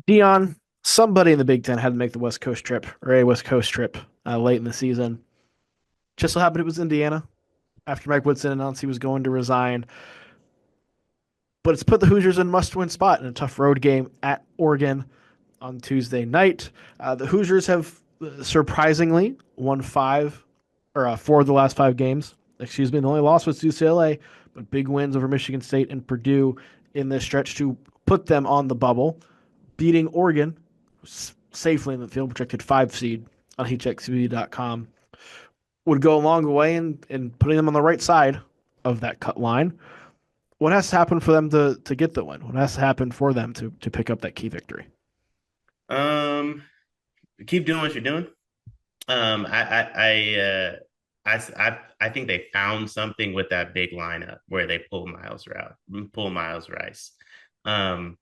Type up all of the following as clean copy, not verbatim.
Dion, somebody in the Big Ten had to make the West Coast trip or a West Coast trip late in the season. Just so happened it was Indiana after Mike Woodson announced he was going to resign. But it's put the Hoosiers in must-win spot in a tough road game at Oregon on Tuesday night. The Hoosiers have surprisingly won four of the last five games. Excuse me. The only loss was to UCLA, but big wins over Michigan State and Purdue in this stretch to put them on the bubble, beating Oregon safely in the field, projected five seed on HXV.com, would go a long way in putting them on the right side of that cut line. What has to happen for them to get the win? What has to happen for them to pick up that key victory? Um, Keep doing what you're doing. I think they found something with that big lineup where they pull Miles Rice. Um,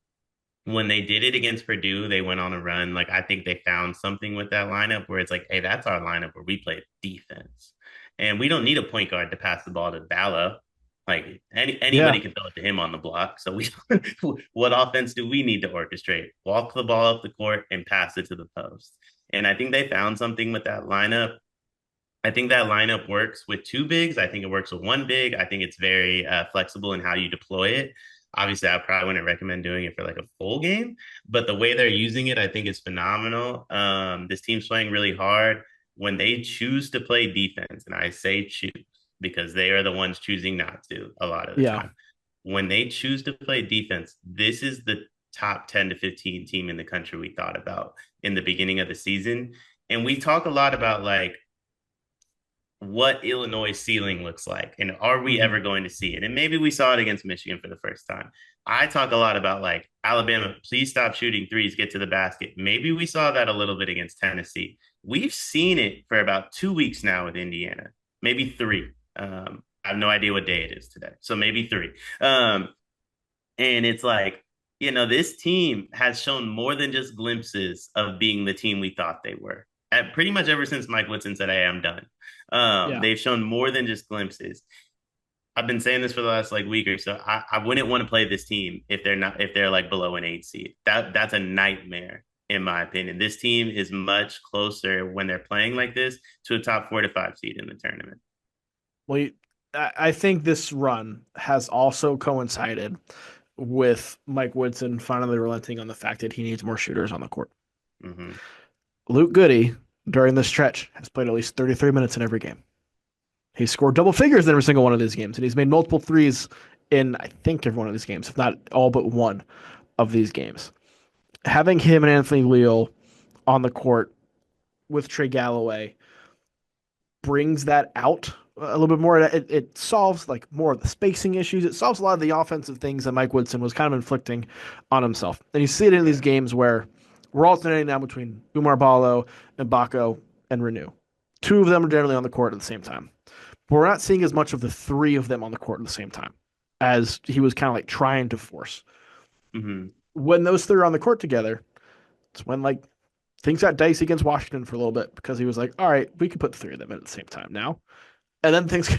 when they did it against Purdue, they went on a run. Like I think they found something with that lineup where it's like, hey, that's our lineup where we play defense, and we don't need a point guard to pass the ball to Bala. Like Yeah, anybody can throw it to him on the block. So we, what offense do we need to orchestrate? Walk the ball up the court and pass it to the post. And I think they found something with that lineup. I think that lineup works with two bigs. I think it works with one big. I think it's very flexible in how you deploy it. Obviously, I probably wouldn't recommend doing it for like a full game, but the way they're using it, I think is phenomenal. This team's playing really hard when they choose to play defense, and I say choose because they are the ones choosing not to a lot of the yeah. time. When they choose to play defense, this is the top 10 to 15 team in the country we thought about in the beginning of the season. And we talk a lot about like what Illinois ceiling looks like and are we Mm-hmm. ever going to see it? And maybe we saw it against Michigan for the first time. I talk a lot about like Alabama, please stop shooting threes, get to the basket. Maybe we saw that a little bit against Tennessee. We've seen it for about 2 weeks now with Indiana, maybe three. I have no idea what day it is today. So maybe three. And it's like, this team has shown more than just glimpses of being the team we thought they were. Pretty much ever since Mike Woodson said, "Hey, I'm done." Yeah. They've shown more than just glimpses. I've been saying this for the last like week or so. I wouldn't want to play this team if they're like below an 8 seed. That's a nightmare in my opinion. This team is much closer when they're playing like this to a top 4 to 5 seed in the tournament. Well, I think this run has also coincided with Mike Woodson finally relenting on the fact that he needs more shooters on the court. Mm-hmm. Luke Goode, during this stretch, has played at least 33 minutes in every game. He's scored double figures in every single one of these games, and he's made multiple threes in, I think, every one of these games, if not all but one of these games. Having him and Anthony Leal on the court with Trey Galloway brings that out a little bit more. It solves like more of the spacing issues. It solves a lot of the offensive things that Mike Woodson was kind of inflicting on himself. And you see it in these Yeah. games where we're alternating now between Umar Ballo and Baco and Renew. Two of them are generally on the court at the same time. But we're not seeing as much of the three of them on the court at the same time as he was kind of like trying to force. Mm-hmm. When those three are on the court together, it's when like things got dicey against Washington for a little bit because he was like, all right, we could put the three of them in at the same time now. And then things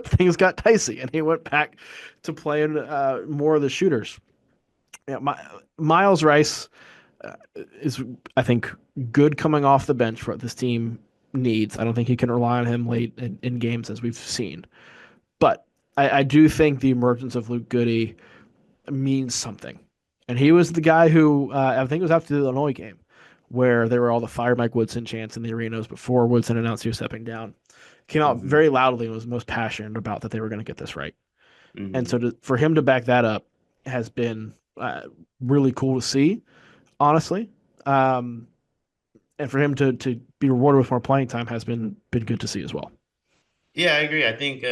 things got dicey, and he went back to playing more of the shooters. Yeah, Miles Rice is, I think, good coming off the bench for what this team needs. I don't think you can rely on him late in games as we've seen, but I do think the emergence of Luke Goode means something. And he was the guy who I think it was after the Illinois game where there were all the fire Mike Woodson chants in the arenas before Woodson announced he was stepping down. Came out Mm-hmm. very loudly and was most passionate about that they were going to get this right. And Mm-hmm. so for him to back that up has been really cool to see, honestly. Um, and for him to be rewarded with more playing time has been good to see as well. Yeah, I agree. I think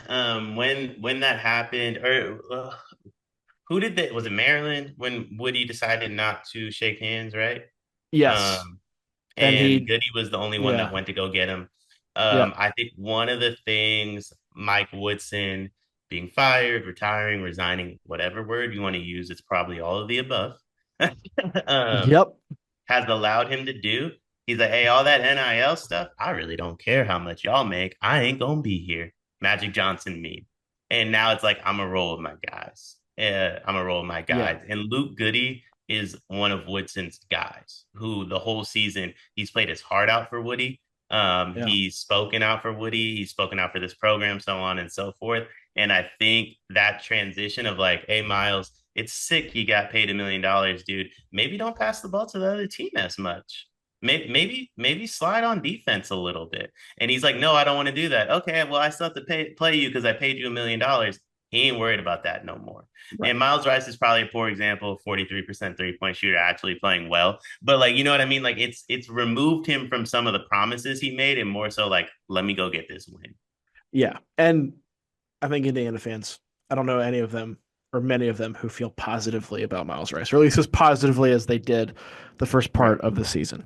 when that happened, or who did that? Was it Maryland when Woody decided not to shake hands, right? Yes, Um, and and Goody was the only one that yeah, went to go get him. yeah, I think one of the things Mike Woodson being fired, retiring, resigning, whatever word you want to use, it's probably all of the above. um, yep, has allowed him to do. He's like, hey, all that NIL stuff, I really don't care how much y'all make. I ain't gonna be here. Magic Johnson me. And now it's like I'm a roll with my guys. I'm a roll with my yeah, guys. And Luke Goody is one of Woodson's guys who the whole season he's played his heart out for Woody. Yeah. He's spoken out for Woody. He's spoken out for this program, so on and so forth. And I think that transition of like, hey, Miles, it's sick you got paid $1 million, dude. Maybe don't pass the ball to the other team as much. Maybe slide on defense a little bit. And he's like, no, I don't want to do that. Okay, well, I still have to play you because I paid you $1 million. He ain't worried about that no more. Right. And Miles Rice is probably a poor example, 43% 3-point shooter, actually playing well. But like, you know what I mean? Like it's removed him from some of the promises he made and more so like, let me go get this win. Yeah. And I think Indiana fans, I don't know any of them or many of them who feel positively about Miles Rice, or at least as positively as they did the first Right. part of the season.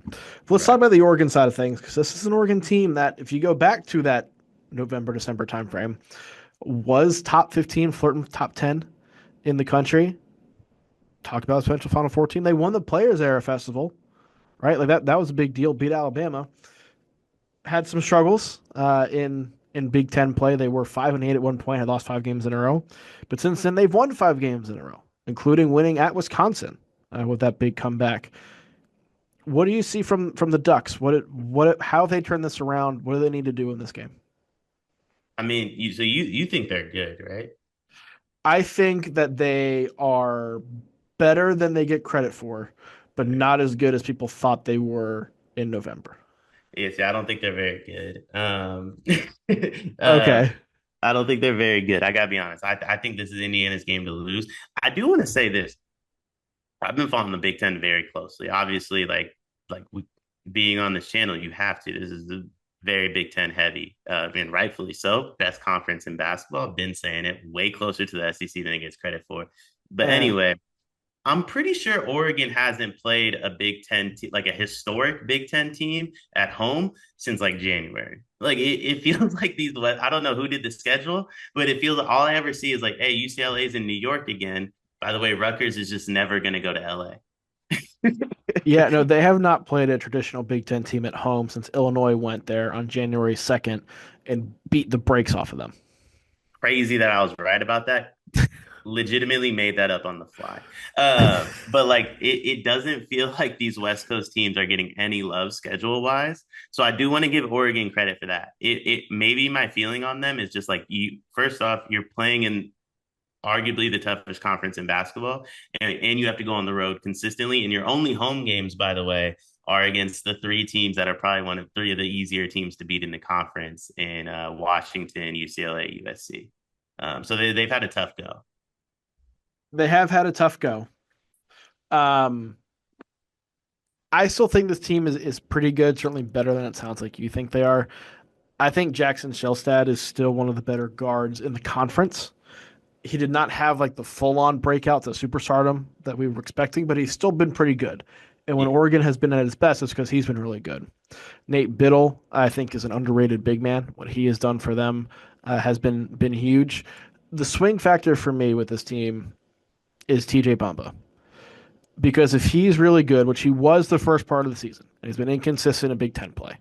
Let's talk Right. about the Oregon side of things, because this is an Oregon team that, if you go back to that November, December timeframe, was top 15, flirting with top 10 in the country. Talk about potential Final Four team. They won the Players Era Festival, right? Like that was a big deal. Beat Alabama. Had some struggles in Big Ten play. They were 5-8 at one point. Had lost 5 games in a row, but since then they've won 5 games in a row, including winning at Wisconsin with that big comeback. What do you see from the Ducks? How they turn this around? What do they need to do in this game? I mean, you think they're good, right? I think that they are better than they get credit for, but not as good as people thought they were in November. Yeah, see, I don't think they're very good. uh, Okay. I don't think they're very good. I gotta be honest. I think this is Indiana's game to lose. I do want to say this. I've been following the Big Ten very closely. Obviously, like we, being on this channel, you have to. This is the very Big Ten heavy, and rightfully so. Best conference in basketball. I've been saying it. Way closer to the SEC than it gets credit for. But Eh. anyway, I'm pretty sure Oregon hasn't played a Big Ten, like a historic Big Ten team at home since like January. Like it feels like these. I don't know who did the schedule, but it feels like all I ever see is like, hey, UCLA is in New York again. By the way, Rutgers is just never going to go to LA. Yeah, no, they have not played a traditional Big Ten team at home since Illinois went there on January 2nd and beat the brakes off of them. Crazy that I was right about that. Legitimately made that up on the fly. But like it doesn't feel like these West Coast teams are getting any love schedule wise. So I do want to give Oregon credit for that. It maybe my feeling on them is just like you. First off, you're playing in arguably the toughest conference in basketball, and you have to go on the road consistently. And your only home games, by the way, are against the three teams that are probably one of three of the easier teams to beat in the conference in Washington, UCLA, USC. So they've had a tough go. They have had a tough go. Um, I still think this team is pretty good, certainly better than it sounds like you think they are. I think Jackson Shelstad is still one of the better guards in the conference. He did not have like the full on breakout to superstardom that we were expecting, but he's still been pretty good. And when Yeah. Oregon has been at its best, it's because he's been really good. Nate Biddle, I think, is an underrated big man. What he has done for them has been huge. The swing factor for me with this team is TJ Bamba, because if he's really good, which he was the first part of the season, and he's been inconsistent in Big Ten play,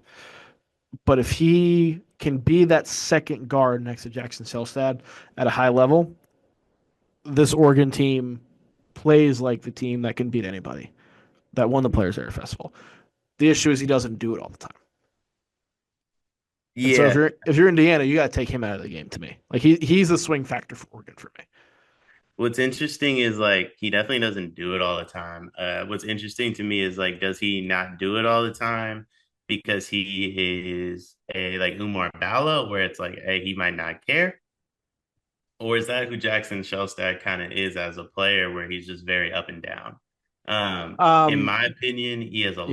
but if he can be that second guard next to Jackson Selstad at a high level, this Oregon team plays like the team that can beat anybody that won the Players Area Festival. The issue is he doesn't do it all the time. And so Yeah. if you're Indiana, you got to take him out of the game to me. Like he's the swing factor for Oregon for me. What's interesting is like he definitely doesn't do it all the time. What's interesting to me is like, does he not do it all the time because he is a like Umar Bala, where it's like, hey, he might not care, or is that who Jackson Shellstad kind of is as a player, where he's just very up and down? In Um, my opinion, he has yeah,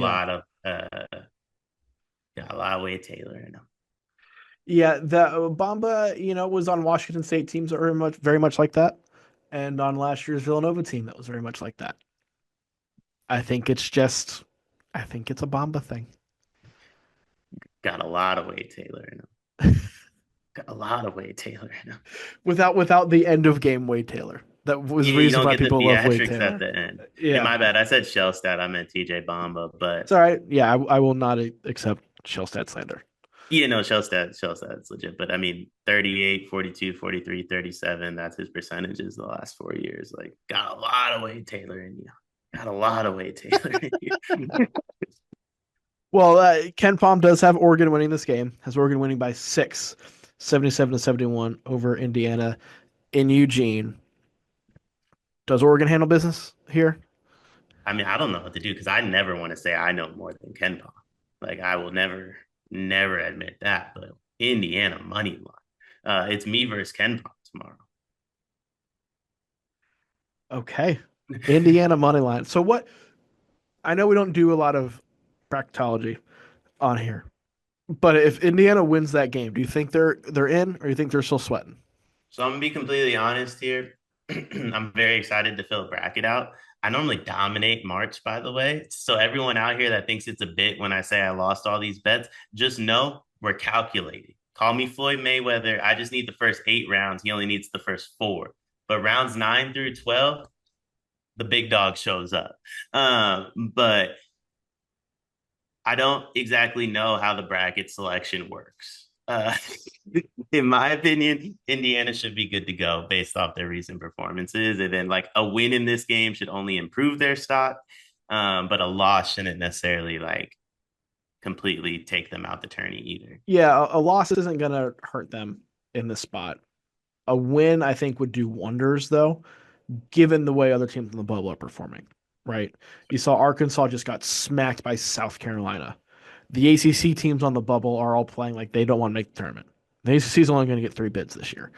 got a lot of Wade Taylor in him. yeah. The Bamba, was on Washington State teams that were very much like that, and on last year's Villanova team that was very much like that. I think it's just, I think it's a Bamba thing. Got a lot of Wade Taylor in him. Got a lot of Wade Taylor in him. Without the end of game Wade Taylor. That was Yeah, the you reason don't why get the people love Wade theatrics at Taylor. the end. And Yeah, my bad, I said Shellstat. I meant TJ Bamba, it's but all right. Yeah, I will not accept Shellstat slander. yeah, no, Shellstat's legit. But I mean, 38, 42, 43, 37. That's his percentages the last 4 years. Like, got a lot of Wade Taylor in you. Got a lot of weight, Taylor. Well, Ken Palm does have Oregon winning this game. Has Oregon winning by 6, 77-71 over Indiana in Eugene. Does Oregon handle business here? I mean, I don't know what to do because I never want to say I know more than Ken Palm. Like I will never admit that. But Indiana money line. It's me versus Ken Palm tomorrow. Okay. Indiana money line. So what? I know we don't do a lot of bracketology on here, but if Indiana wins that game, do you think they're in, or do you think they're still sweating? So I'm gonna be completely honest here. I'm very excited to fill a bracket out. I normally dominate March, by the way. So everyone out here that thinks it's a bit when I say I lost all these bets, just know we're calculating. Call me Floyd Mayweather. I just need the first 8 rounds. He only needs the first four. But rounds 9 through 12, the big dog shows up. But I don't exactly know how the bracket selection works. In my opinion, Indiana should be good to go based off their recent performances. And then, like, a win in this game should only improve their stock, but a loss shouldn't necessarily, like, completely take them out the tourney either. Yeah, a loss isn't going to hurt them in this spot. A win, I think, would do wonders, though, given the way other teams in the bubble are performing, right? You saw Arkansas just got smacked by South Carolina. The ACC teams on the bubble are all playing like they don't want to make the tournament. The ACC is only going to get 3 bids this year.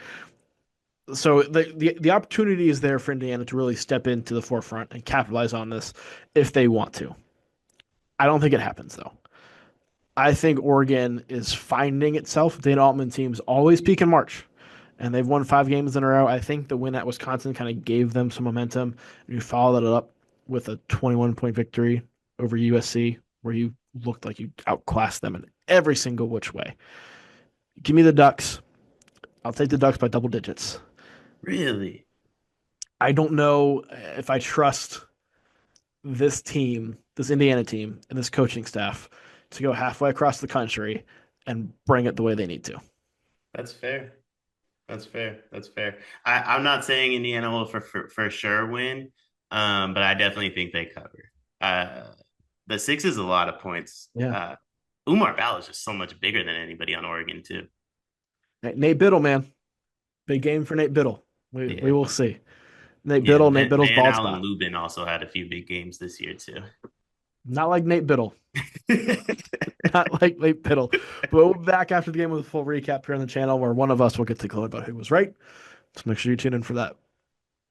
So the opportunity is there for Indiana to really step into the forefront and capitalize on this if they want to. I don't think it happens, though. I think Oregon is finding itself. Dana Altman teams always peak in March, and they've won 5 games in a row. I think the win at Wisconsin kind of gave them some momentum. And you followed it up with a 21-point victory over USC, where you looked like you outclassed them in every single which way. Give me the Ducks. I'll take the Ducks by double digits. Really? I don't know if I trust this team, this Indiana team, and this coaching staff to go halfway across the country and bring it the way they need to. That's fair. That's fair. That's fair. I'm not saying Indiana will for sure win, but I definitely think they cover. The 6 is a lot of points. Yeah. Umar Bal is just so much bigger than anybody on Oregon too. Nate Biddle, man. Big game for Nate Biddle. We Yeah, will see. yeah. Nate Biddle's Van bald Allen spot. Lubin also had a few big games this year too. Not like Nate Biddle. Not like Nate Biddle. But we'll be back after the game with a full recap here on the channel where one of us will get to gloat about who was right. So make sure you tune in for that.